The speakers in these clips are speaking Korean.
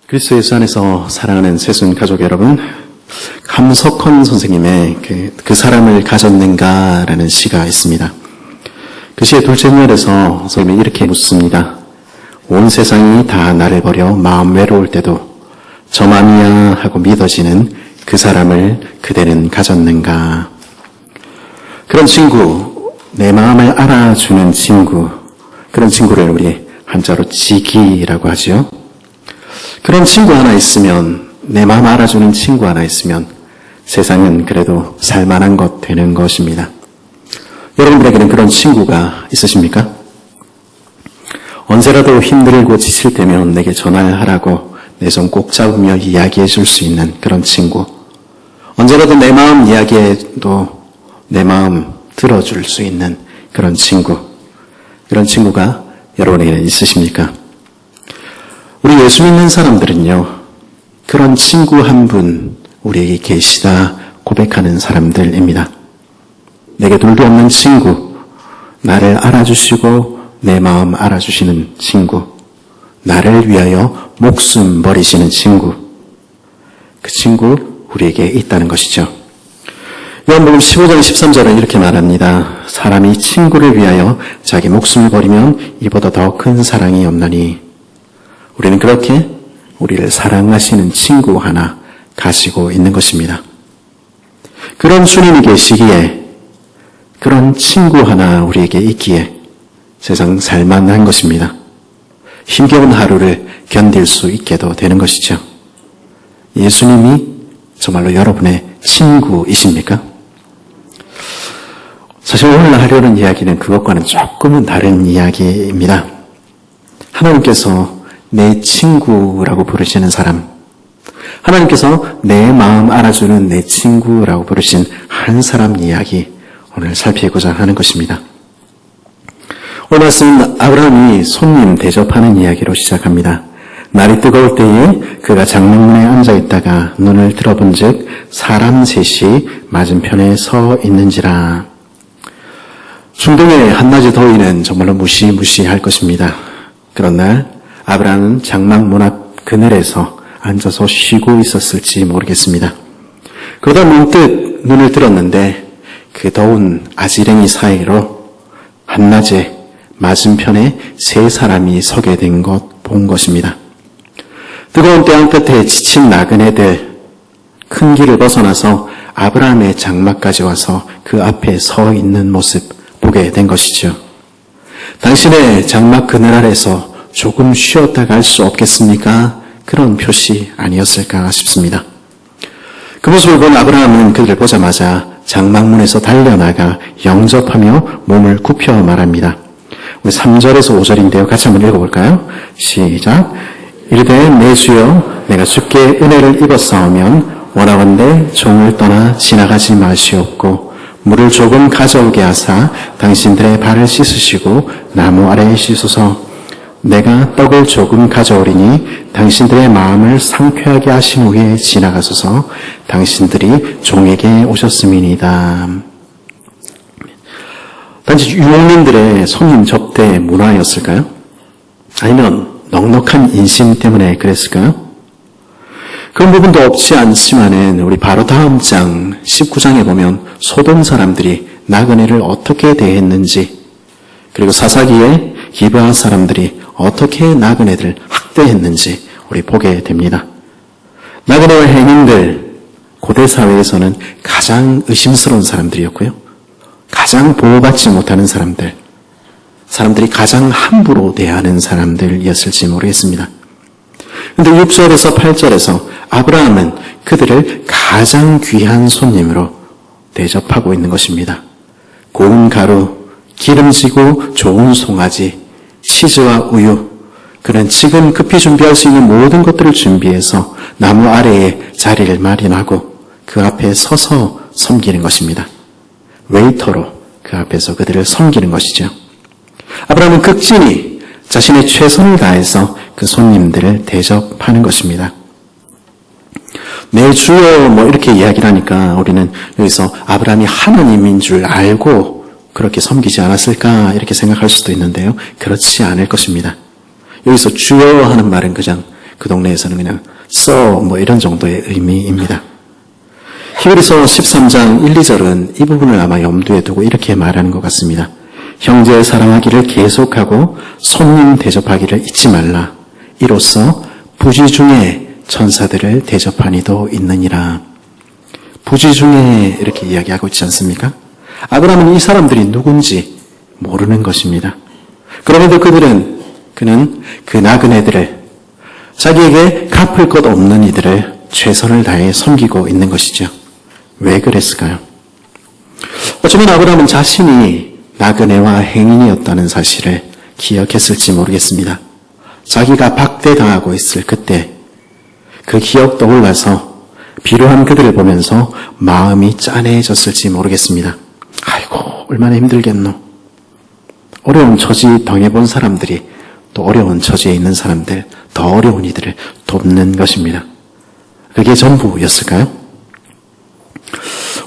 그리스도 예수 안에서 사랑하는 새순 가족 여러분, 함석헌 선생님의 그 사람을 가졌는가라는 시가 있습니다. 그 시의 둘째 절에서 선생님이 이렇게 묻습니다. 온 세상이 다 나를 버려 마음 외로울 때도 저만이야 하고 믿어지는 그 사람을 그대는 가졌는가. 그런 친구, 내 마음을 알아주는 친구, 그런 친구를 우리 한자로 지기라고 하죠. 그런 친구 하나 있으면, 내 마음 알아주는 친구 하나 있으면 세상은 그래도 살만한 것 되는 것입니다. 여러분들에게는 그런 친구가 있으십니까? 언제라도 힘들고 지칠 때면 내게 전화를 하라고 내 손 꼭 잡으며 이야기해 줄 수 있는 그런 친구. 언제라도 내 마음 이야기해도 내 마음 들어줄 수 있는 그런 친구. 그런 친구가 여러분에게는 있으십니까? 우리 예수 믿는 사람들은요, 그런 친구 한 분 우리에게 계시다 고백하는 사람들입니다. 내게 둘도 없는 친구, 나를 알아주시고 내 마음 알아주시는 친구, 나를 위하여 목숨 버리시는 친구, 그 친구 우리에게 있다는 것이죠. 요한복음 15장 13절은 이렇게 말합니다. 사람이 친구를 위하여 자기 목숨을 버리면 이보다 더 큰 사랑이 없나니. 우리는 그렇게 우리를 사랑하시는 친구 하나 가지고 있는 것입니다. 그런 주님이 계시기에, 그런 친구 하나 우리에게 있기에 세상 살만한 것입니다. 힘겨운 하루를 견딜 수 있게도 되는 것이죠. 예수님이 정말로 여러분의 친구이십니까? 사실 오늘 하려는 이야기는 그것과는 조금은 다른 이야기입니다. 하나님께서 내 친구라고 부르시는 사람, 하나님께서 내 마음 알아주는 내 친구라고 부르신 한 사람 이야기 오늘 살피고자 하는 것입니다. 오늘 말씀은 아브라함이 손님 대접하는 이야기로 시작합니다. 날이 뜨거울 때에 그가 장막문에 앉아있다가 눈을 들어본 즉 사람 셋이 맞은편에 서 있는지라. 중동의 한낮의 더위는 정말로 무시무시할 것입니다. 그런 날 아브라함은 장막문 앞 그늘에서 앉아서 쉬고 있었을지 모르겠습니다. 그러다 문득 눈을 들었는데 그 더운 아지랭이 사이로 한낮에 맞은편에 세 사람이 서게 된 것 본 것입니다. 뜨거운 태양 끝에 지친 나그네들, 큰 길을 벗어나서 아브라함의 장막까지 와서 그 앞에 서 있는 모습 보게 된 것이죠. 당신의 장막 그늘 아래서 조금 쉬었다 갈 수 없겠습니까? 그런 표시 아니었을까 싶습니다. 그 모습을 본 아브라함은 그들을 보자마자 장막문에서 달려나가 영접하며 몸을 굽혀 말합니다. 우리 3절에서 5절인데요. 같이 한번 읽어볼까요? 시작. 이르되 내 주여 내가 주께 은혜를 입었사오면 원하건대 종을 떠나 지나가지 마시옵고 물을 조금 가져오게 하사 당신들의 발을 씻으시고 나무 아래에 씻으소서. 내가 떡을 조금 가져오리니 당신들의 마음을 상쾌하게 하신 후에 지나가소서. 당신들이 종에게 오셨음이니이다. 단지 유목민들의 손님 접대 문화였을까요? 아니면 넉넉한 인심 때문에 그랬을까요? 그런 부분도 없지 않지만은 우리 바로 다음 장 19장에 보면 소돔 사람들이 나그네를 어떻게 대했는지, 그리고 사사기에 기브아 사람들이 어떻게 나그네들 학대했는지 우리 보게 됩니다. 나그네와 행인들, 고대 사회에서는 가장 의심스러운 사람들이었고요. 가장 보호받지 못하는 사람들이 가장 함부로 대하는 사람들이었을지 모르겠습니다. 그런데 6절에서 8절에서 아브라함은 그들을 가장 귀한 손님으로 대접하고 있는 것입니다. 고운 가루, 기름지고 좋은 송아지, 치즈와 우유, 그는 지금 급히 준비할 수 있는 모든 것들을 준비해서 나무 아래에 자리를 마련하고 그 앞에 서서 섬기는 것입니다. 웨이터로 그 앞에서 그들을 섬기는 것이죠. 아브라함은 극진히 자신의 최선을 다해서 그 손님들을 대접하는 것입니다. 내 주여 이렇게 이야기를 하니까 우리는 여기서 아브라함이 하나님인 줄 알고 그렇게 섬기지 않았을까 이렇게 생각할 수도 있는데요. 그렇지 않을 것입니다. 여기서 주여 하는 말은 그 동네에서는 그냥 뭐 이런 정도의 의미입니다. 히브리서 13장 1, 2절은 이 부분을 아마 염두에 두고 이렇게 말하는 것 같습니다. 형제 사랑하기를 계속하고 손님 대접하기를 잊지 말라. 이로써 부지 중에 천사들을 대접하니도 있느니라. 부지 중에 이렇게 이야기하고 있지 않습니까? 아브라함은 이 사람들이 누군지 모르는 것입니다. 그럼에도 그는 그 나그네들을, 자기에게 갚을 것 없는 이들을 최선을 다해 섬기고 있는 것이죠. 왜 그랬을까요? 어쩌면 아브라함은 자신이 나그네와 행인이었다는 사실을 기억했을지 모르겠습니다. 자기가 박대당하고 있을 그때 그 기억 떠올라서 비루한 그들을 보면서 마음이 짠해졌을지 모르겠습니다. 아이고 얼마나 힘들겠노. 어려운 처지 당해본 사람들이 또 어려운 처지에 있는 사람들, 더 어려운 이들을 돕는 것입니다. 그게 전부였을까요?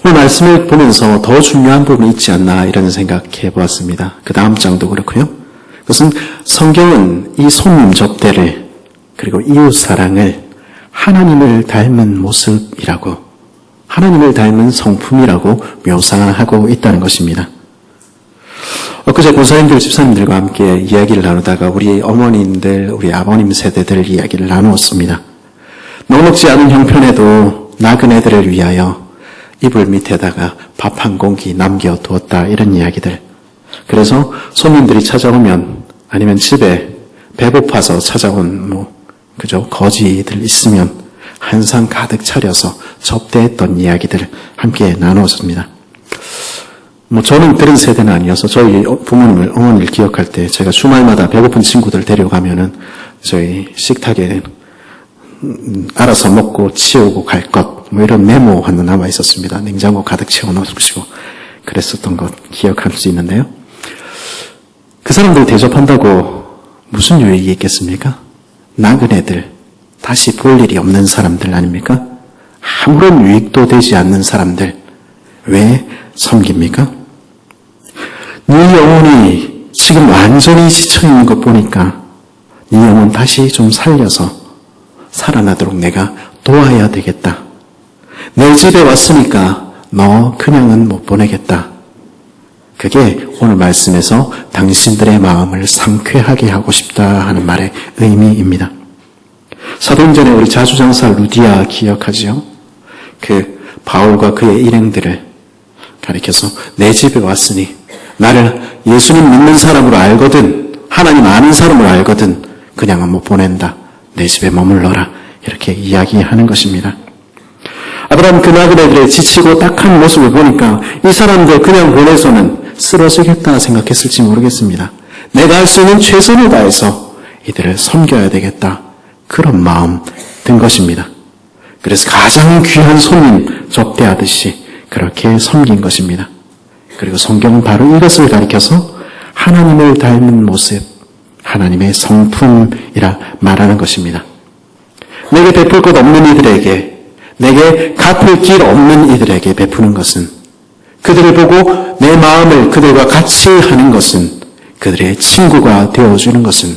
오늘 말씀을 보면서 더 중요한 부분이 있지 않나 이런 생각해 보았습니다. 그 다음 장도 그렇고요. 그것은 성경은 이 손님 접대를 그리고 이웃 사랑을 하나님을 닮은 모습이라고, 하나님을 닮은 성품이라고 묘사하고 있다는 것입니다. 엊그제 고사님들 집사님들과 함께 이야기를 나누다가 우리 어머님들, 우리 아버님 세대들 이야기를 나누었습니다. 넉넉지 않은 형편에도 나그네들을 위하여 이불 밑에다가 밥 한 공기 남겨두었다 이런 이야기들. 그래서 손님들이 찾아오면 아니면 집에 배고파서 찾아온 거지들 있으면 한상 가득 차려서 접대했던 이야기들 함께 나누었습니다. 저는 그런 세대는 아니어서 저희 부모님을, 어머니를 기억할 때 제가 주말마다 배고픈 친구들 데려가면은 저희 식탁에 알아서 먹고 치우고 갈 것, 이런 메모 하나 남아 있었습니다. 냉장고 가득 채워놓으시고 그랬었던 것 기억할 수 있는데요. 그 사람들 대접한다고 무슨 유익이 있겠습니까? 나그네들, 다시 볼 일이 없는 사람들 아닙니까? 아무런 유익도 되지 않는 사람들, 왜 섬깁니까? 네 영혼이 지금 완전히 지쳐있는 것 보니까 네 영혼 다시 좀 살려서 살아나도록 내가 도와야 되겠다. 내 집에 왔으니까 너 그냥은 못 보내겠다. 그게 오늘 말씀에서 당신들의 마음을 상쾌하게 하고 싶다 하는 말의 의미입니다. 사도행전에 우리 자주장사 루디아 기억하지요? 그 바울과 그의 일행들을 가리켜서 내 집에 왔으니 나를 예수님 믿는 사람으로 알거든, 하나님 아는 사람으로 알거든 그냥은 못 보낸다. 내 집에 머물러라. 이렇게 이야기하는 것입니다. 아브라함 그 나그네들의 지치고 딱한 모습을 보니까 이 사람들 그냥 보내서는 쓰러지겠다 생각했을지 모르겠습니다. 내가 할 수 있는 최선을 다해서 이들을 섬겨야 되겠다. 그런 마음 든 것입니다. 그래서 가장 귀한 손님 접대하듯이 그렇게 섬긴 것입니다. 그리고 성경은 바로 이것을 가리켜서 하나님을 닮은 모습, 하나님의 성품이라 말하는 것입니다. 내게 베풀 것 없는 이들에게, 내게 갚을 길 없는 이들에게 베푸는 것은, 그들을 보고 내 마음을 그들과 같이 하는 것은, 그들의 친구가 되어주는 것은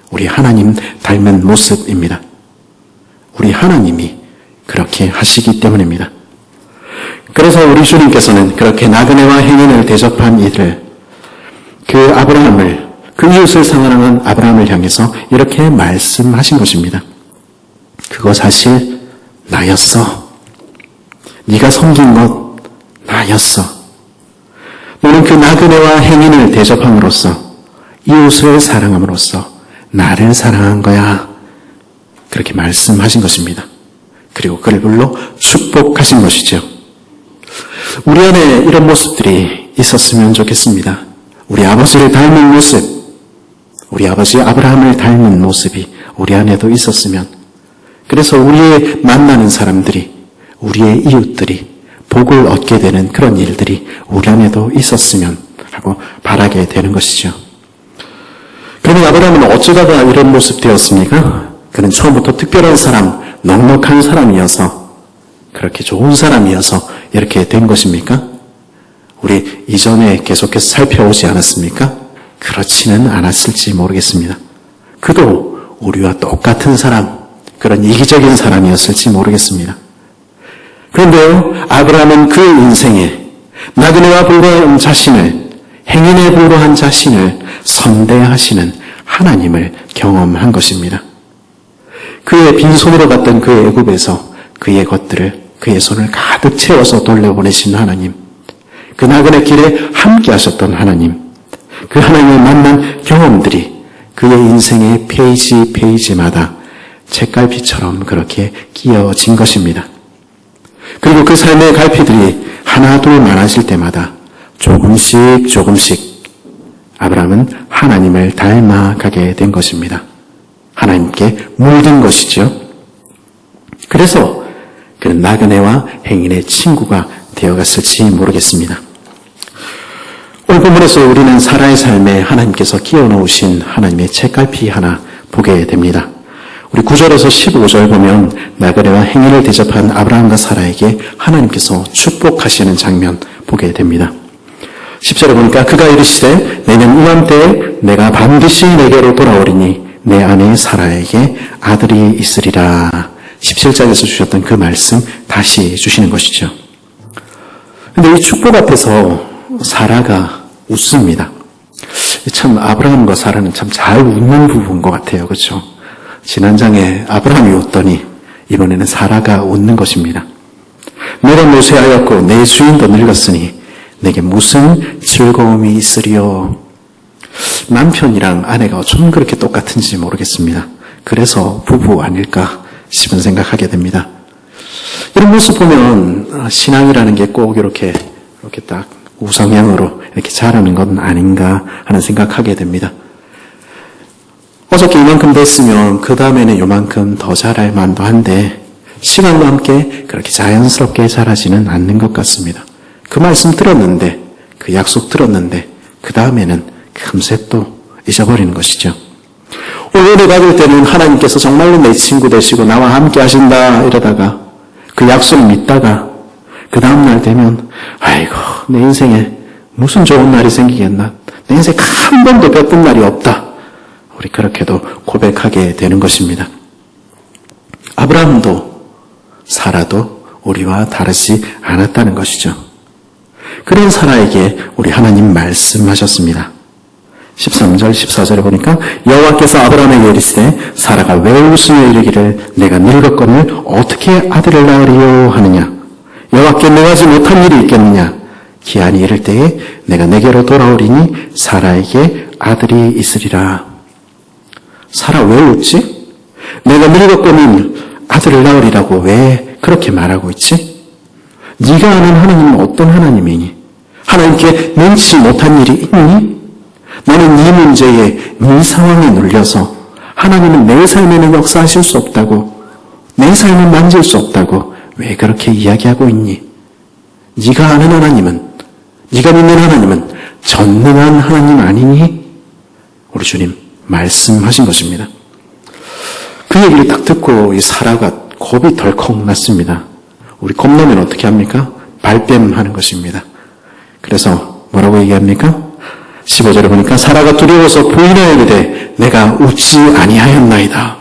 우리 하나님 닮은 모습입니다. 우리 하나님이 그렇게 하시기 때문입니다. 그래서 우리 주님께서는 그렇게 나그네와 행인을 대접한 이들, 그 아브라함을, 그 이웃을 사랑하는 아브라함을 향해서 이렇게 말씀하신 것입니다. 그거 사실 나였어. 네가 섬긴 것 나였어. 너는 그 나그네와 행인을 대접함으로써, 이웃을 사랑함으로써 나를 사랑한 거야. 그렇게 말씀하신 것입니다. 그리고 그를 불러 축복하신 것이죠. 우리 안에 이런 모습들이 있었으면 좋겠습니다. 우리 아버지를 닮은 모습, 우리 아버지 아브라함을 닮은 모습이 우리 안에도 있었으면, 그래서 우리의 만나는 사람들이, 우리의 이웃들이 복을 얻게 되는 그런 일들이 우리 안에도 있었으면 하고 바라게 되는 것이죠. 그러면 아브라함은 어쩌다가 이런 모습 되었습니까? 그는 처음부터 특별한 사람, 넉넉한 사람이어서, 그렇게 좋은 사람이어서 이렇게 된 것입니까? 우리 이전에 계속해서 살펴오지 않았습니까? 그렇지는 않았을지 모르겠습니다. 그도 우리와 똑같은 사람, 그런 이기적인 사람이었을지 모르겠습니다. 그런데요, 아브라함은 그 인생에 나그네와 불과한 자신을, 행인에 불과한 자신을 선대하시는 하나님을 경험한 것입니다. 그의 빈손으로 갔던 그 애굽에서 그의 것들을 그의 손을 가득 채워서 돌려보내신 하나님, 그 나그네 길에 함께 하셨던 하나님, 그 하나님을 만난 경험들이 그의 인생의 페이지마다 책갈피처럼 그렇게 끼어진 것입니다. 그리고 그 삶의 갈피들이 하나 둘 많아질 때마다 조금씩 아브라함은 하나님을 닮아가게 된 것입니다. 하나님께 물든 것이죠. 그래서 그는 나그네와 행인의 친구가 되어갔을지 모르겠습니다. 오늘 본문에서 우리는 사라의 삶에 하나님께서 끼워놓으신 하나님의 책갈피 하나 보게 됩니다. 우리 9절에서 15절 보면 나그네와 행인을 대접한 아브라함과 사라에게 하나님께서 축복하시는 장면 보게 됩니다. 10절에 보니까 그가 이르시되 내년 이맘때에 내가 반드시 내게로 돌아오리니 내 아내 사라에게 아들이 있으리라. 17장에서 주셨던 그 말씀 다시 주시는 것이죠. 그런데 이 축복 앞에서 사라가 웃습니다. 참 아브라함과 사라는 참 잘 웃는 부부인 것 같아요. 그렇죠? 지난 장에 아브라함이 웃더니 이번에는 사라가 웃는 것입니다. 내가 무쇠하였고 내 주인도 늙었으니 내게 무슨 즐거움이 있으리요. 남편이랑 아내가 어쩜 그렇게 똑같은지 모르겠습니다. 그래서 부부 아닐까 싶은 생각하게 됩니다. 이런 모습 보면 신앙이라는 게 꼭 이렇게 딱 우상향으로 이렇게 자라는 건 아닌가 하는 생각하게 됩니다. 어저께 이만큼 됐으면 그 다음에는 요만큼 더 자랄 만도 한데 시간과 함께 그렇게 자연스럽게 자라지는 않는 것 같습니다. 그 말씀 들었는데, 그 약속 들었는데 그 다음에는 금세 또 잊어버리는 것이죠. 오늘 은혜 받을 때는 하나님께서 정말로 내 친구 되시고 나와 함께 하신다 이러다가 그 약속 믿다가 그 다음날 되면 아이고 내 인생에 무슨 좋은 날이 생기겠나, 내 인생에 한 번도 볕든 날이 없다, 우리 그렇게도 고백하게 되는 것입니다. 아브라함도 사라도 우리와 다르지 않았다는 것이죠. 그런 사라에게 우리 하나님 말씀하셨습니다. 13절 14절에 보니까 여호와께서 아브라함에게 이르시되 사라가 왜 웃으며 이르기를 내가 늙었거늘 어떻게 아들을 낳으리요 하느냐, 여호와께 명하지 못한 일이 있겠느냐, 기한이 이를 때에 내가 내게로 돌아오리니 사라에게 아들이 있으리라. 사라 왜 웃지? 내가 늙었거늘 아들을 낳으리라고 왜 그렇게 말하고 있지? 네가 아는 하나님은 어떤 하나님이니? 하나님께 능치 못한 일이 있니? 너는 네 문제에, 네 상황에 눌려서 하나님은 내 삶에는 역사하실 수 없다고, 내 삶을 만질 수 없다고 왜 그렇게 이야기하고 있니? 네가 아는 하나님은, 네가 믿는 하나님은 전능한 하나님 아니니? 우리 주님 말씀하신 것입니다. 그 얘기를 딱 듣고 이 사라가 겁이 덜컥 났습니다. 우리 겁나면 어떻게 합니까? 발뺌하는 것입니다. 그래서 뭐라고 얘기합니까? 15절에 보니까 사라가 두려워서 부인하여 이르되 내가 웃지 아니하였나이다.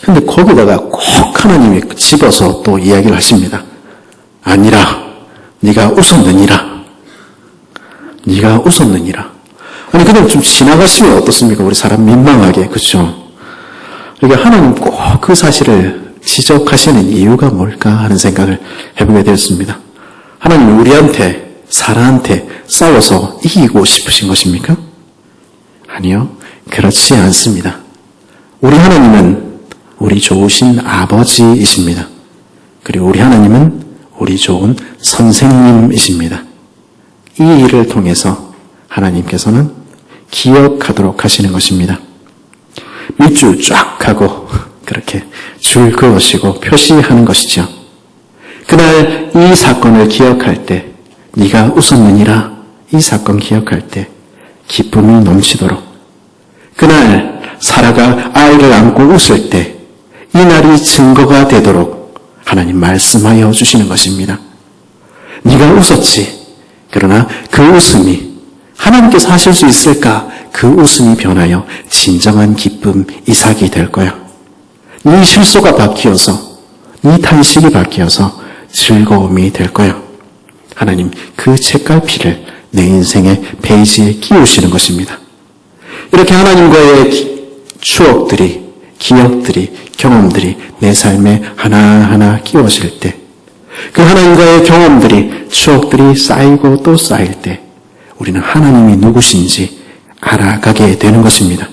근데 거기다가 꼭 하나님이 집어서 또 이야기를 하십니다. 아니라 네가 웃었느니라. 네가 웃었느니라. 아니 그냥 좀 지나갔으면 어떻습니까? 우리 사람 민망하게, 그렇죠? 그러니까 하나님 꼭 그 사실을 지적하시는 이유가 뭘까 하는 생각을 해보게 되었습니다. 하나님은 우리한테, 사라한테 싸워서 이기고 싶으신 것입니까? 아니요, 그렇지 않습니다. 우리 하나님은 우리 좋으신 아버지이십니다. 그리고 우리 하나님은 우리 좋은 선생님이십니다. 이 일을 통해서 하나님께서는 기억하도록 하시는 것입니다. 밑줄 쫙 하고 그렇게 줄 그으시고 표시하는 것이죠. 그날 이 사건을 기억할 때, 네가 웃었느니라, 이 사건 기억할 때 기쁨이 넘치도록, 그날 사라가 아이를 안고 웃을 때 이 날이 증거가 되도록 하나님 말씀하여 주시는 것입니다. 네가 웃었지. 그러나 그 웃음이 하나님께서 하실 수 있을까? 그 웃음이 변하여 진정한 기쁨, 이삭이 될 거야. 네 실소가 바뀌어서, 네 탄식이 바뀌어서 즐거움이 될 거야. 하나님 그 책갈피를 내 인생의 페이지에 끼우시는 것입니다. 이렇게 하나님과의 추억들이, 기억들이, 경험들이 내 삶에 하나하나 끼워질 때, 그 하나님과의 경험들이, 추억들이 쌓이고 또 쌓일 때 우리는 하나님이 누구신지 알아가게 되는 것입니다.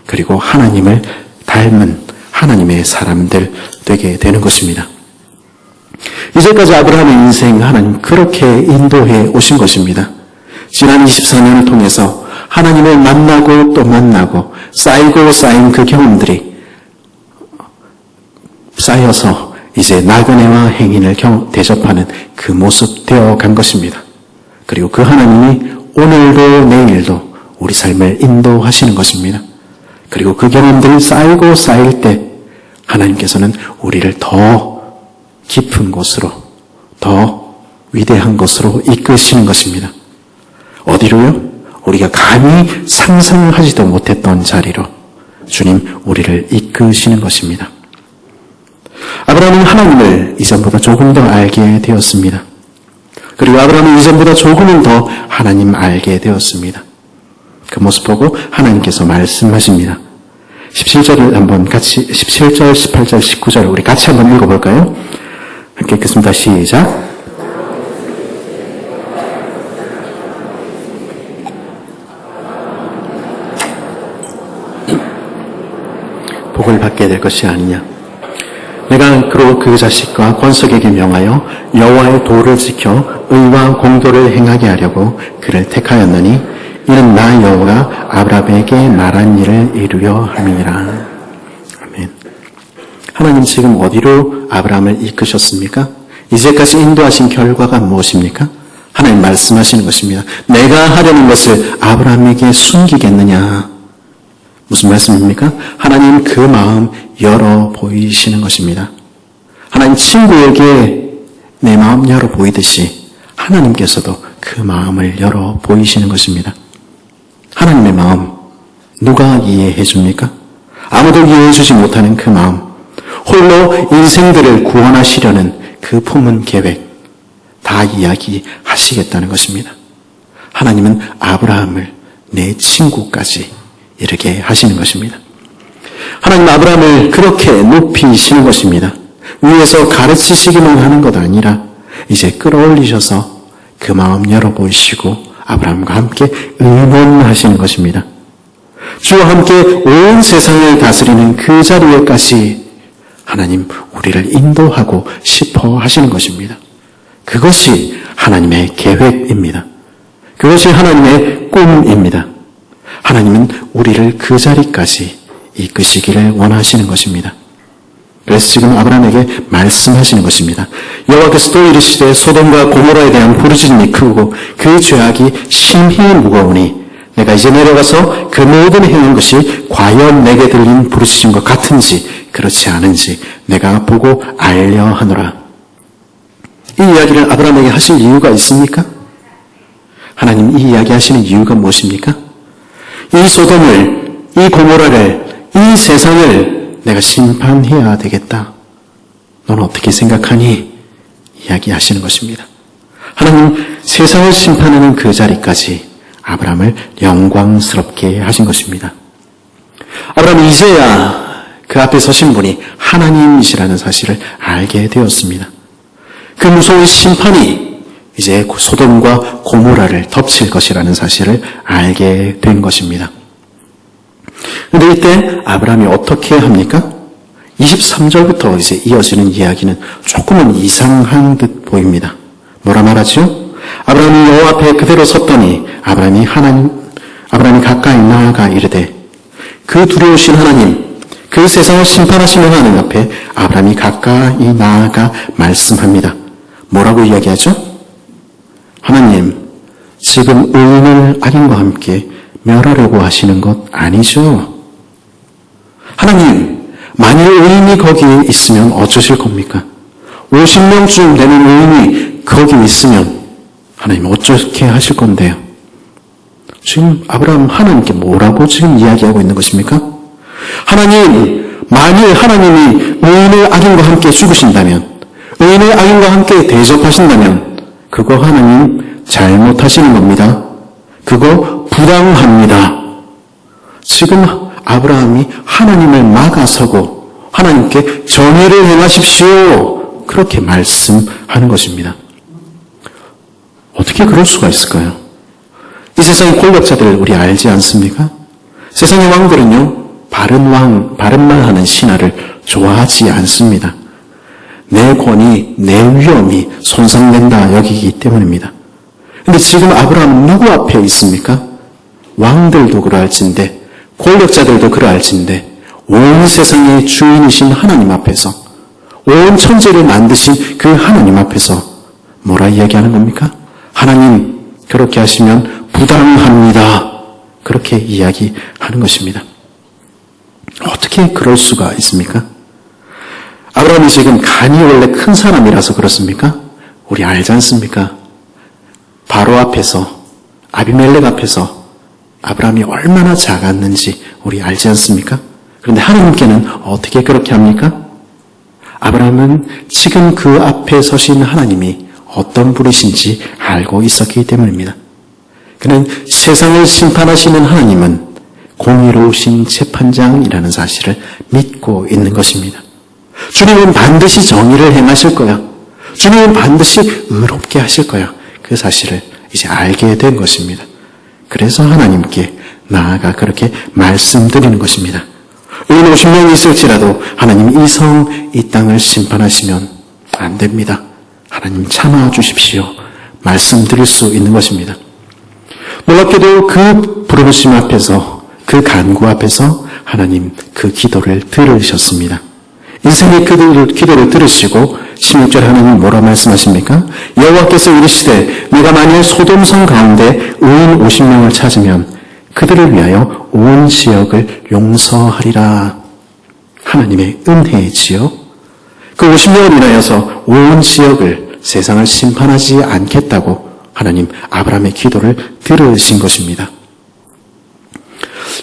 그리고 하나님을 닮은 하나님의 사람들 되게 되는 것입니다. 이제까지 아브라함의 인생 하나님 그렇게 인도해 오신 것입니다. 지난 24년을 통해서 하나님을 만나고 또 만나고 쌓이고 쌓인 그 경험들이 쌓여서 이제 나그네와 행인을 대접하는 그 모습 되어 간 것입니다. 그리고 그 하나님이 오늘도 내일도 우리 삶을 인도하시는 것입니다. 그리고 그 경험들이 쌓이고 쌓일 때 하나님께서는 우리를 더 깊은 곳으로, 더 위대한 곳으로 이끄시는 것입니다. 어디로요? 우리가 감히 상상하지도 못했던 자리로 주님 우리를 이끄시는 것입니다. 아브라함은 하나님을 이전보다 조금 더 알게 되었습니다. 그리고 아브라함은 이전보다 조금은 더 하나님 알게 되었습니다. 그 모습 보고 하나님께서 말씀하십니다. 17절을 한번 같이, 17절, 18절, 19절 우리 같이 한번 읽어볼까요? 함께 읽겠습니다. 시작. 복을 받게 될 것이 아니냐. 내가 그로 그 자식과 권속에게 명하여 여호와의 도를 지켜 의와 공도를 행하게 하려고 그를 택하였느니 이는 나 여호와가 아브라함에게 말한 일을 이루려 함이니라. 아멘. 하나님 지금 어디로 아브라함을 이끄셨습니까? 이제까지 인도하신 결과가 무엇입니까? 하나님 말씀하시는 것입니다. 내가 하려는 것을 아브라함에게 숨기겠느냐? 무슨 말씀입니까? 하나님 그 마음 열어 보이시는 것입니다. 하나님 친구에게 내 마음 열어 보이듯이 하나님께서도 그 마음을 열어 보이시는 것입니다. 하나님의 마음 누가 이해해 줍니까? 아무도 이해해 주지 못하는 그 마음, 홀로 인생들을 구원하시려는 그 품은 계획 다 이야기하시겠다는 것입니다. 하나님은 아브라함을 내 친구까지 이렇게 하시는 것입니다. 하나님 아브라함을 그렇게 높이시는 것입니다. 위에서 가르치시기만 하는 것 아니라 이제 끌어올리셔서 그 마음 열어보이시고 아브라함과 함께 의논하시는 것입니다. 주와 함께 온 세상을 다스리는 그 자리에까지 하나님 우리를 인도하고 싶어 하시는 것입니다. 그것이 하나님의 계획입니다. 그것이 하나님의 꿈입니다. 하나님은 우리를 그 자리까지 이끄시기를 원하시는 것입니다. 그래서 지금 아브라함에게 말씀하시는 것입니다. 여호와께서 또 이르시되 소돔과 고모라에 대한 부르짖음이 크고 그 죄악이 심히 무거우니 내가 이제 내려가서 그 모든 행한 것이 과연 내게 들린 부르짖음과 같은지 그렇지 않은지 내가 보고 알려 하노라. 이 이야기를 아브라함에게 하실 이유가 있습니까? 하나님 이 이야기 하시는 이유가 무엇입니까? 이 소돔을, 이 고모라를, 이 세상을 내가 심판해야 되겠다. 너는 어떻게 생각하니? 이야기하시는 것입니다. 하나님 세상을 심판하는 그 자리까지 아브라함을 영광스럽게 하신 것입니다. 아브라함이 이제야 그 앞에 서신 분이 하나님이시라는 사실을 알게 되었습니다. 그 무서운 심판이 이제 소돔과 고모라를 덮칠 것이라는 사실을 알게 된 것입니다. 그런데 이때 아브라함이 어떻게 합니까? 23절부터 이제 이어지는 이야기는 조금은 이상한 듯 보입니다. 뭐라 말하죠? 아브라함이 여호와 앞에 그대로 섰더니 아브라함이 가까이 나아가 이르되 그 두려우신 하나님, 그 세상을 심판하시는 하나님 앞에 아브라함이 가까이 나아가 말씀합니다. 뭐라고 이야기하죠? 하나님, 지금 의인을 악인과 함께 멸하려고 하시는 것 아니죠? 하나님, 만일 의인이 거기 있으면 어쩌실 겁니까? 50명쯤 되는 의인이 거기 있으면 하나님 어떻게 하실 건데요? 지금 아브라함 하나님께 뭐라고 지금 이야기하고 있는 것입니까? 하나님, 만일 하나님이 의인의 악인과 함께 죽으신다면, 의인의 악인과 함께 대접하신다면 그거 하나님 잘못하시는 겁니다. 그거 부당합니다. 지금 아브라함이 하나님을 막아서고 하나님께 정의를 행하십시오. 그렇게 말씀하는 것입니다. 어떻게 그럴 수가 있을까요? 이 세상의 권력자들 우리 알지 않습니까? 세상의 왕들은요, 바른 말 하는 신하를 좋아하지 않습니다. 내 권위, 내 위엄이 손상된다 여기기 때문입니다. 근데 지금 아브라함은 누구 앞에 있습니까? 왕들도 그러할진데, 권력자들도 그러할진데, 온 세상의 주인이신 하나님 앞에서, 온 천지를 만드신 그 하나님 앞에서 뭐라 이야기하는 겁니까? 하나님, 그렇게 하시면 부당합니다. 그렇게 이야기하는 것입니다. 어떻게 그럴 수가 있습니까? 아브라함이 지금 간이 원래 큰 사람이라서 그렇습니까? 우리 알지 않습니까? 바로 앞에서, 아비멜렉 앞에서 아브라함이 얼마나 작았는지 우리 알지 않습니까? 그런데 하나님께는 어떻게 그렇게 합니까? 아브라함은 지금 그 앞에 서신 하나님이 어떤 분이신지 알고 있었기 때문입니다. 그는 세상을 심판하시는 하나님은 공의로우신 재판장이라는 사실을 믿고 있는 것입니다. 주님은 반드시 정의를 행하실 거야. 주님은 반드시 의롭게 하실 거야. 그 사실을 이제 알게 된 것입니다. 그래서 하나님께 나아가 그렇게 말씀드리는 것입니다. 의인 50명이 있을지라도 하나님 이 성, 이 땅을 심판하시면 안 됩니다. 하나님 참아 주십시오. 말씀드릴 수 있는 것입니다. 놀랍게도 그 부르심 앞에서, 그 간구 앞에서 하나님 그 기도를 들으셨습니다. 인생의 그 기도를 들으시고 16절 하나님 뭐라 말씀하십니까? 여호와께서 이르시되 내가 만일 소돔성 가운데 의인 50명을 찾으면 그들을 위하여 온 지역을 용서하리라. 하나님의 은혜지요. 그 50명을 인하여서 온 지역을, 세상을 심판하지 않겠다고 하나님 아브라함의 기도를 들으신 것입니다.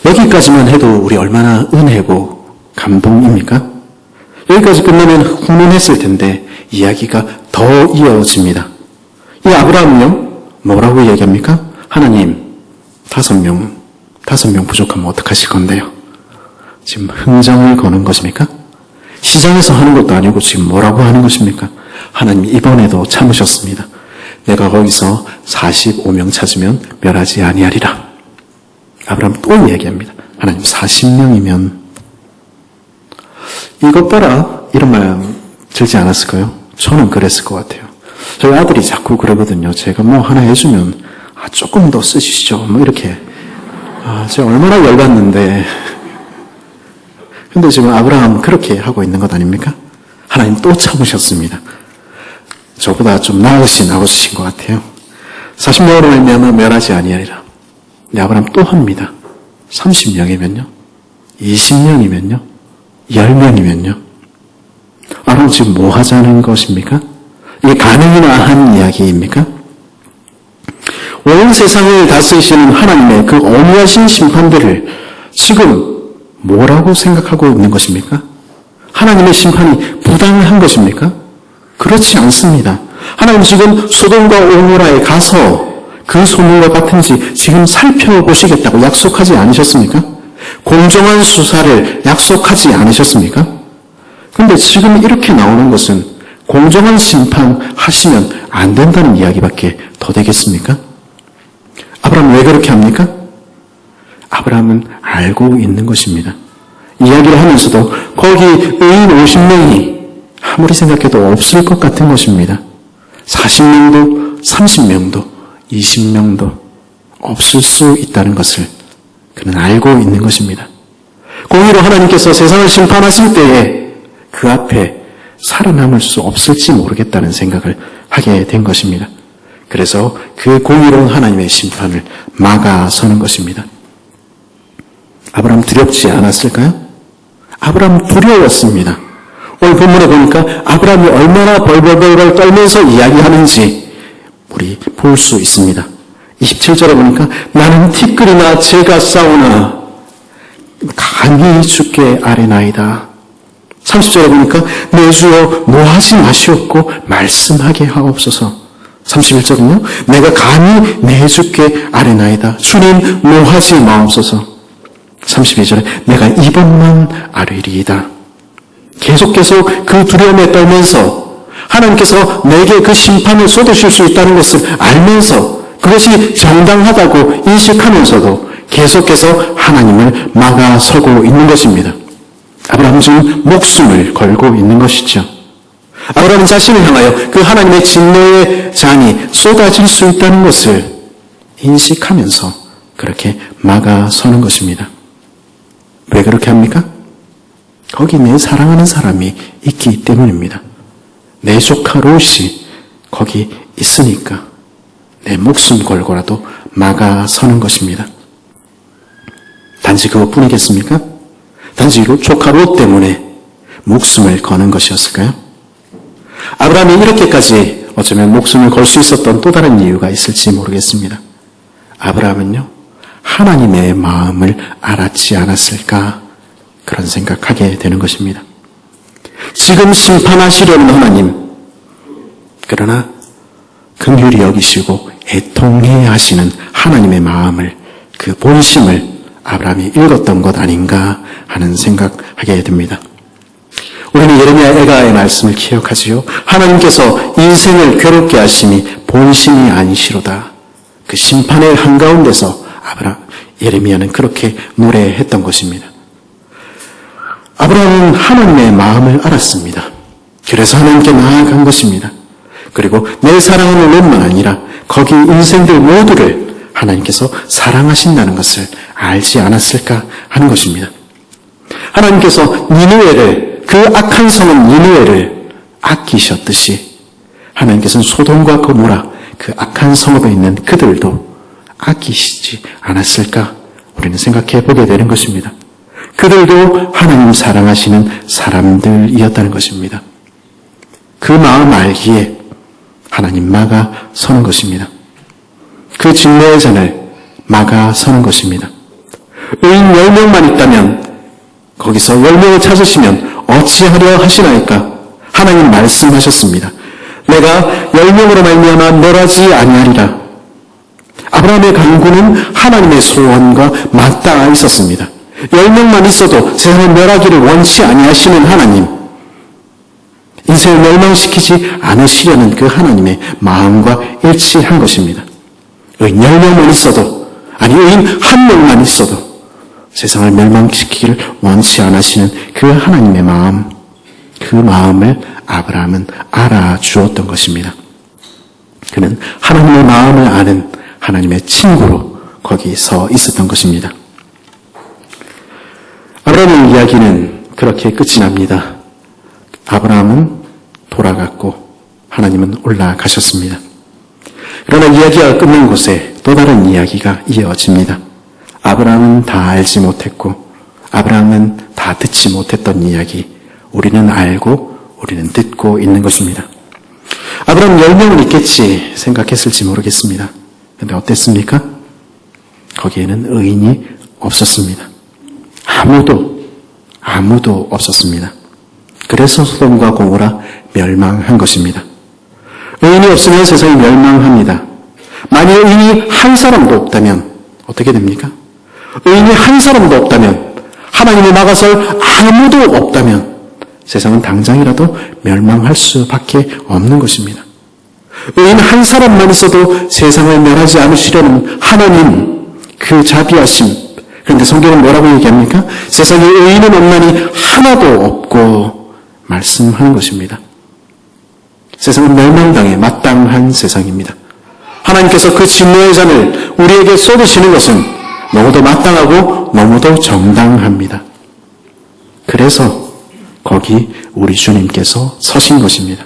여기까지만 해도 우리 얼마나 은혜고 감동입니까? 여기까지 끝나면 훈훈했을 텐데 이야기가 더 이어집니다. 이 아브라함은요, 뭐라고 얘기합니까? 하나님, 5명 부족하면 어떡하실 건데요? 지금 흥정을 거는 것입니까? 시장에서 하는 것도 아니고 지금 뭐라고 하는 것입니까? 하나님 이번에도 참으셨습니다. 내가 거기서 45명 찾으면 멸하지 아니하리라. 아브라함 또 얘기합니다. 하나님 40명이면 이것 봐라 이런 말 들지 않았을까요? 저는 그랬을 것 같아요. 저희 아들이 자꾸 그러거든요. 제가 뭐 하나 해주면 조금 더 쓰시죠. 뭐 이렇게. 제가 얼마나 열받는데. 근데 지금 아브라함 그렇게 하고 있는 것 아닙니까? 하나님 또 참으셨습니다. 저보다 좀 나으신 아버지신 것 같아요. 40명으로 말미암아 멸하지 아니하리라. 아브라함 또 합니다. 30명이면요? 20명이면요? 10명이면요? 아브라함 지금 뭐 하자는 것입니까? 이게 가능이나 한 이야기입니까? 온 세상을 다스리시는 하나님의 그 어미하신 심판들을 지금 뭐라고 생각하고 있는 것입니까? 하나님의 심판이 부당한 것입니까? 그렇지 않습니다. 하나님 지금 소돔과 오모라에 가서 그 소문과 같은지 지금 살펴보시겠다고 약속하지 않으셨습니까? 공정한 수사를 약속하지 않으셨습니까? 그런데 지금 이렇게 나오는 것은 공정한 심판하시면 안 된다는 이야기밖에 더 되겠습니까? 아브라함 왜 그렇게 합니까? 아브라함은 알고 있는 것입니다. 이야기를 하면서도 거기 의인 50명이 아무리 생각해도 없을 것 같은 것입니다. 40명도 30명도 20명도 없을 수 있다는 것을 그는 알고 있는 것입니다. 공의로 하나님께서 세상을 심판하실 때에 그 앞에 살아남을 수 없을지 모르겠다는 생각을 하게 된 것입니다. 그래서 그 공의로운 하나님의 심판을 막아서는 것입니다. 아브라함 두렵지 않았을까요? 아브라함 두려웠습니다. 오늘 본문에 보니까 아브라함이 얼마나 벌벌벌 떨면서 이야기하는지 우리 볼 수 있습니다. 27절에 보니까 나는 티끌이나 재가 싸우나 감히 주께 아뢰나이다. 30절에 보니까 내 주여 노하지 마시옵고 말씀하게 하옵소서. 31절은요. 내가 감히 내 주께 아뢰나이다. 주님 노하지 마옵소서. 32절에 내가 이번만 아뢰리이다. 계속해서 그 두려움에 떨면서 하나님께서 내게 그 심판을 쏟으실 수 있다는 것을 알면서 그것이 정당하다고 인식하면서도 계속해서 하나님을 막아서고 있는 것입니다. 아브라함은 목숨을 걸고 있는 것이죠. 아브라함 자신을 향하여 그 하나님의 진노의 잔이 쏟아질 수 있다는 것을 인식하면서 그렇게 막아서는 것입니다. 왜 그렇게 합니까? 거기 내 사랑하는 사람이 있기 때문입니다. 내 조카 롯이 거기 있으니까 내 목숨 걸고라도 막아서는 것입니다. 단지 그것뿐이겠습니까? 단지 조카 롯 때문에 목숨을 거는 것이었을까요? 아브라함이 이렇게까지 어쩌면 목숨을 걸 수 있었던 또 다른 이유가 있을지 모르겠습니다. 아브라함은요, 하나님의 마음을 알았지 않았을까 그런 생각하게 되는 것입니다. 지금 심판하시려는 하나님, 그러나 긍휼히 여기시고 애통해 하시는 하나님의 마음을, 그 본심을 아브라함이 읽었던 것 아닌가 하는 생각하게 됩니다. 우리는 예레미야 애가의 말씀을 기억하지요. 하나님께서 인생을 괴롭게 하시니 본심이 아니시로다. 그 심판의 한가운데서 예레미야는 그렇게 노래했던 것입니다. 아브라함은 하나님의 마음을 알았습니다. 그래서 하나님께 나아간 것입니다. 그리고 내 사랑하는 롯만 아니라 거기 인생들 모두를 하나님께서 사랑하신다는 것을 알지 않았을까 하는 것입니다. 하나님께서 니느웨를, 그 악한 성은 니느웨를 아끼셨듯이 하나님께서는 소돔과 고모라, 그 악한 성읍에 있는 그들도 아끼시지 않았을까 우리는 생각해 보게 되는 것입니다. 그들도 하나님 사랑하시는 사람들이었다는 것입니다. 그 마음 알기에 하나님 막아서는 것입니다. 그 진노의 잔을 막아서는 것입니다. 의인 10명만 있다면 거기서 10명을 찾으시면 어찌하려 하시나이까? 하나님 말씀하셨습니다. 내가 10명으로 말미암아 멸하지 아니하리라. 아브라함의 간구는 하나님의 소원과 맞닿아 있었습니다. 10명만 있어도 세상을 멸하기를 원치 아니하시는 하나님, 인생을 멸망시키지 않으시려는 그 하나님의 마음과 일치한 것입니다. 의인 10명만 있어도, 아니 의인 1명만 있어도 세상을 멸망시키기를 원치 않으시는 그 하나님의 마음, 그 마음을 아브라함은 알아주었던 것입니다. 그는 하나님의 마음을 아는 하나님의 친구로 거기 서 있었던 것입니다. 아브라함의 이야기는 그렇게 끝이 납니다. 아브라함은 돌아갔고 하나님은 올라가셨습니다. 그러나 이야기가 끝난 곳에 또 다른 이야기가 이어집니다. 아브라함은 다 알지 못했고 아브라함은 다 듣지 못했던 이야기, 우리는 알고 우리는 듣고 있는 것입니다. 아브라함 10명은 있겠지 생각했을지 모르겠습니다. 그런데 어땠습니까? 거기에는 의인이 없었습니다. 아무도 없었습니다. 그래서 소돔과 고모라 멸망한 것입니다. 의인이 없으면 세상이 멸망합니다. 만일 의인이 한 사람도 없다면 어떻게 됩니까? 의인이 한 사람도 없다면, 하나님을 막아설 아무도 없다면 세상은 당장이라도 멸망할 수밖에 없는 것입니다. 의인 한 사람만 있어도 세상을 멸하지 않으시려는 하나님, 그 자비하심. 그런데 성경은 뭐라고 얘기합니까? 세상에 의인은 없나니 하나도 없고 말씀하는 것입니다. 세상은 멸망당에 마땅한 세상입니다. 하나님께서 그 진노의 잔을 우리에게 쏟으시는 것은 너무도 마땅하고 너무도 정당합니다. 그래서 거기 우리 주님께서 서신 것입니다.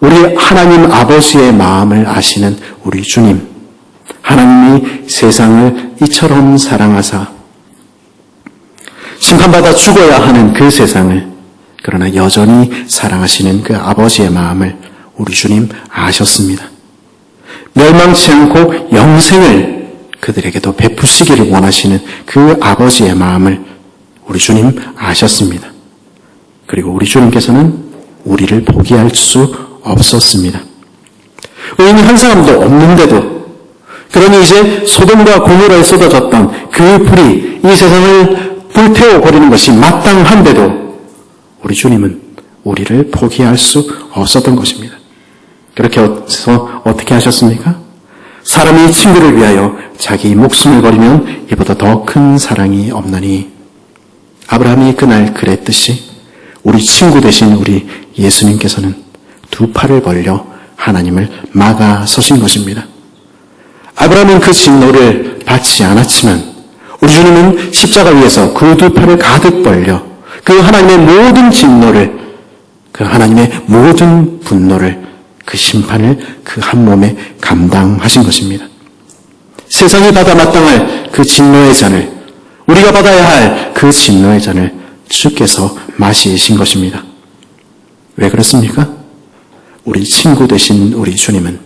우리 하나님 아버지의 마음을 아시는 우리 주님, 하나님이 세상을 이처럼 사랑하사 심판받아 죽어야 하는 그 세상을, 그러나 여전히 사랑하시는 그 아버지의 마음을 우리 주님 아셨습니다. 멸망치 않고 영생을 그들에게도 베푸시기를 원하시는 그 아버지의 마음을 우리 주님 아셨습니다. 그리고 우리 주님께서는 우리를 포기할 수 없었습니다. 의인이 한 사람도 없는데도, 그러니 이제 소돔과 고모라에 쏟아졌던 그 불이 이 세상을 불태워버리는 것이 마땅한데도 우리 주님은 우리를 포기할 수 없었던 것입니다. 그렇게 해서 어떻게 하셨습니까? 사람이 친구를 위하여 자기 목숨을 버리면 이보다 더 큰 사랑이 없나니. 아브라함이 그날 그랬듯이 우리 친구 되신 우리 예수님께서는 두 팔을 벌려 하나님을 막아 서신 것입니다. 아브라함은 그 진노를 받지 않았지만 우리 주님은 십자가 위에서 그 두 팔을 가득 벌려 그 하나님의 모든 진노를, 그 하나님의 모든 분노를, 그 심판을 그 한 몸에 감당하신 것입니다. 세상이 받아 마땅할 그 진노의 잔을, 우리가 받아야 할 그 진노의 잔을 주께서 마시신 것입니다. 왜 그렇습니까? 우리 친구 되신 우리 주님은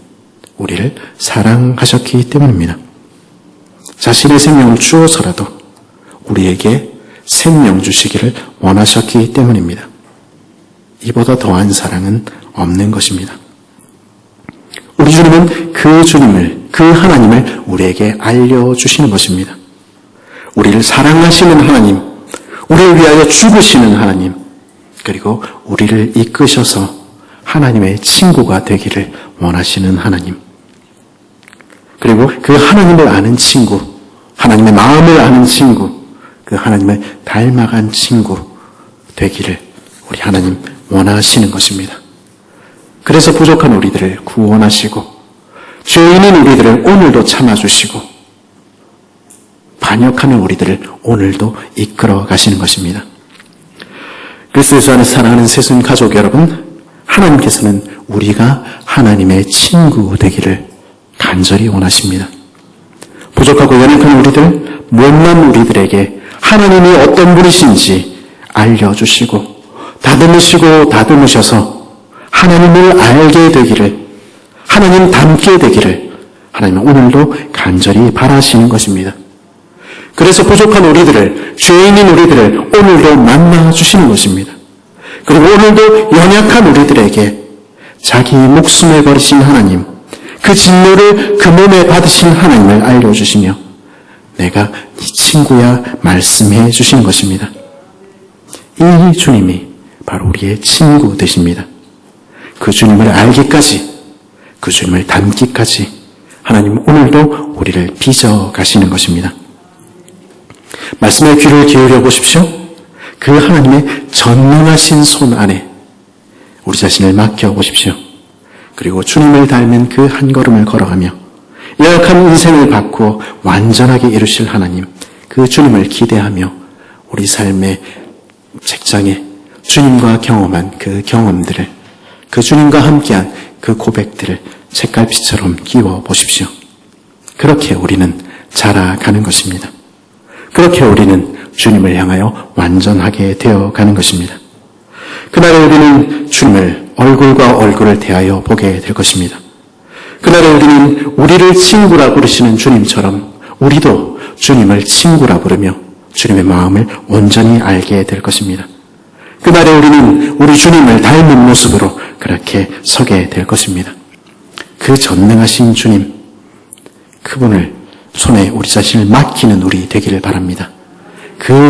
우리를 사랑하셨기 때문입니다. 자신의 생명을 주어서라도 우리에게 생명 주시기를 원하셨기 때문입니다. 이보다 더한 사랑은 없는 것입니다. 우리 주님은 그 주님을, 그 하나님을 우리에게 알려주시는 것입니다. 우리를 사랑하시는 하나님, 우리를 위하여 죽으시는 하나님, 그리고 우리를 이끄셔서 하나님의 친구가 되기를 원하시는 하나님, 그리고 그 하나님을 아는 친구, 하나님의 마음을 아는 친구, 그 하나님을 닮아간 친구 되기를 우리 하나님 원하시는 것입니다. 그래서 부족한 우리들을 구원하시고 죄인인 우리들을 오늘도 참아주시고 반역하는 우리들을 오늘도 이끌어 가시는 것입니다. 그리스도 예수 안에서 사랑하는 새순 가족 여러분, 하나님께서는 우리가 하나님의 친구 되기를 간절히 원하십니다. 부족하고 연약한 우리들, 못난 우리들에게 하나님이 어떤 분이신지 알려주시고 다듬으셔서 하나님을 알게 되기를, 하나님 닮게 되기를 하나님은 오늘도 간절히 바라시는 것입니다. 그래서 부족한 우리들을, 죄인인 우리들을 오늘도 만나주시는 것입니다. 그리고 오늘도 연약한 우리들에게 자기 목숨을 버리신 하나님, 그 진노를 그 몸에 받으신 하나님을 알려주시며 내가 네 친구야 말씀해 주시는 것입니다. 이 주님이 바로 우리의 친구 되십니다. 그 주님을 알기까지, 그 주님을 닮기까지 하나님 오늘도 우리를 빚어 가시는 것입니다. 말씀에 귀를 기울여 보십시오. 그 하나님의 전능하신 손 안에 우리 자신을 맡겨 보십시오. 그리고 주님을 닮은 그 한 걸음을 걸어가며 연약한 인생을 바꾸어 완전하게 이루실 하나님, 그 주님을 기대하며 우리 삶의 책장에 주님과 경험한 그 경험들을, 그 주님과 함께한 그 고백들을 책갈피처럼 끼워 보십시오. 그렇게 우리는 자라가는 것입니다. 그렇게 우리는 주님을 향하여 완전하게 되어가는 것입니다. 그날에 우리는 주님을 얼굴과 얼굴을 대하여 보게 될 것입니다. 그날에 우리는 우리를 친구라 부르시는 주님처럼 우리도 주님을 친구라 부르며 주님의 마음을 온전히 알게 될 것입니다. 그날에 우리는 우리 주님을 닮은 모습으로 그렇게 서게 될 것입니다. 그 전능하신 주님, 그분을 손에 우리 자신을 맡기는 우리 되기를 바랍니다. 그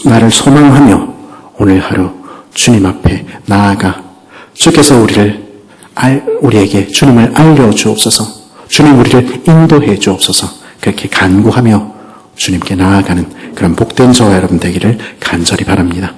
날을 소망하며 오늘 하루 주님 앞에 나아가 주께서 우리에게 주님을 알려주옵소서, 주님 우리를 인도해 주옵소서, 그렇게 간구하며 주님께 나아가는 그런 복된 저와 여러분 되기를 간절히 바랍니다.